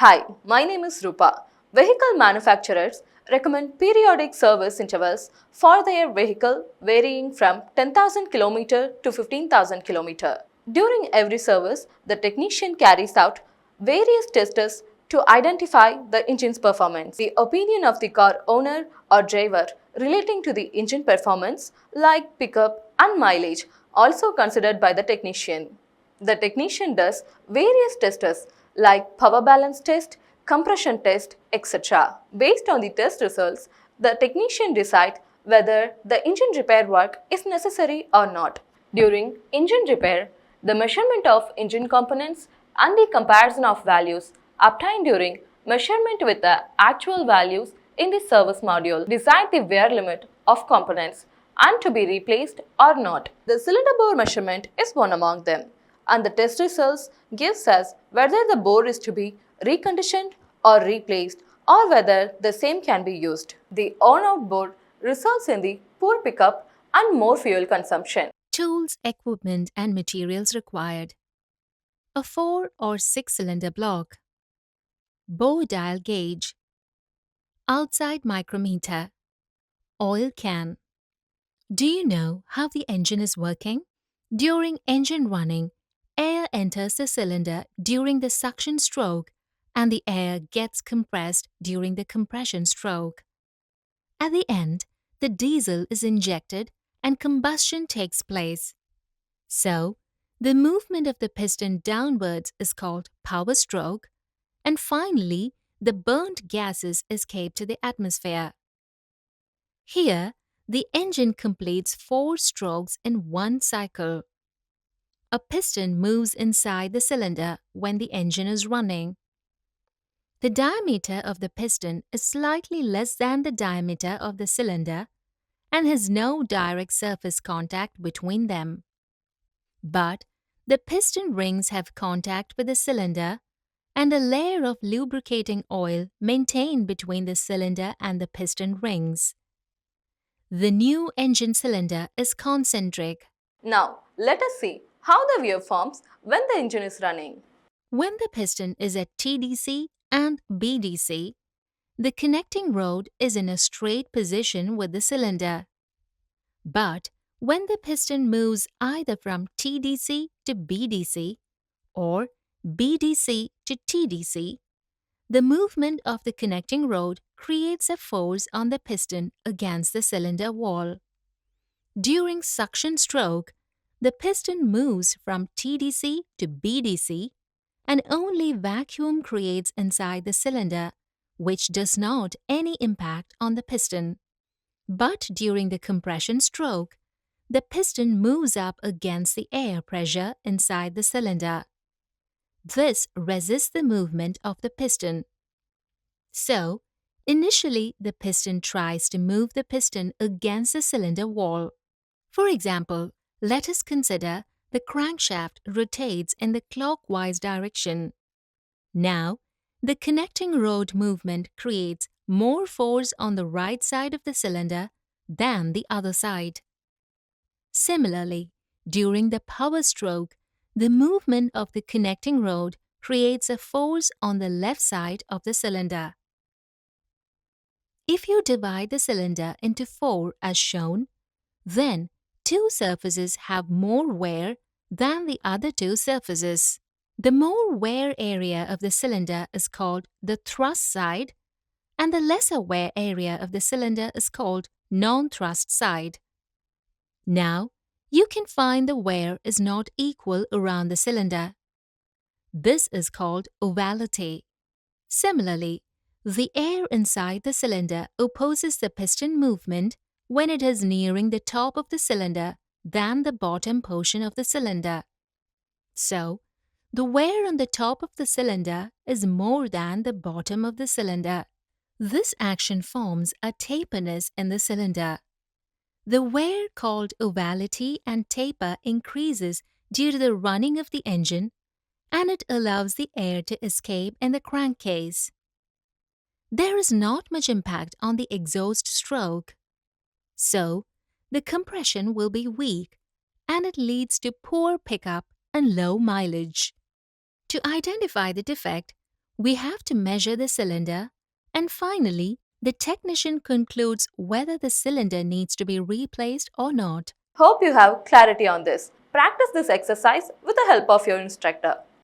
Hi, my name is Rupa. Vehicle manufacturers recommend periodic service intervals for their vehicle varying from 10,000 km to 15,000 km. During every service, the technician carries out various tests to identify the engine's performance. The opinion of the car owner or driver relating to the engine performance, like pickup and mileage, also considered by the technician. The technician does various tests like power balance test, compression test, etc. Based on the test results, the technician decides whether the engine repair work is necessary or not. During engine repair, the measurement of engine components and the comparison of values obtained during measurement with the actual values in the service module decide the wear limit of components and to be replaced or not. The cylinder bore measurement is one among them, and the test results gives us whether the bore is to be reconditioned or replaced or whether the same can be used. The on-out bore results in the poor pickup and more fuel consumption. Tools, equipment and materials required. A 4 or 6 cylinder block. Bore dial gauge. Outside micrometer. Oil can. Do you know how the engine is working? During engine running, air enters the cylinder during the suction stroke and the air gets compressed during the compression stroke. At the end, the diesel is injected and combustion takes place. So, the movement of the piston downwards is called power stroke, and finally, the burnt gases escape to the atmosphere. Here, the engine completes 4 strokes in one cycle. A piston moves inside the cylinder when the engine is running. The diameter of the piston is slightly less than the diameter of the cylinder and has no direct surface contact between them. But the piston rings have contact with the cylinder and a layer of lubricating oil maintained between the cylinder and the piston rings. The new engine cylinder is concentric. Now, let us see how the wear forms when the engine is running. When the piston is at TDC and BDC, the connecting rod is in a straight position with the cylinder. But when the piston moves either from TDC to BDC or BDC to TDC, the movement of the connecting rod creates a force on the piston against the cylinder wall. During suction stroke, the piston moves from TDC to BDC and only vacuum creates inside the cylinder, which does not any impact on the piston. But during the compression stroke, the piston moves up against the air pressure inside the cylinder. This resists the movement of the piston. So, initially the piston tries to move the piston against the cylinder wall. For example, let us consider the crankshaft rotates in the clockwise direction. Now, the connecting rod movement creates more force on the right side of the cylinder than the other side. Similarly, during the power stroke, the movement of the connecting rod creates a force on the left side of the cylinder. If you divide the cylinder into 4 as shown, then 2 surfaces have more wear than the other 2 surfaces. The more wear area of the cylinder is called the thrust side, and the lesser wear area of the cylinder is called non-thrust side. Now, you can find the wear is not equal around the cylinder. This is called ovality. Similarly, the air inside the cylinder opposes the piston movement when it is nearing the top of the cylinder than the bottom portion of the cylinder. So, the wear on the top of the cylinder is more than the bottom of the cylinder. This action forms a taperness in the cylinder. The wear called ovality and taper increases due to the running of the engine, and it allows the air to escape in the crankcase. There is not much impact on the exhaust stroke. So, the compression will be weak and it leads to poor pickup and low mileage. To identify the defect, We have to measure the cylinder, and finally, the technician concludes whether the cylinder needs to be replaced or not. Hope you have clarity on this. Practice this exercise with the help of your instructor.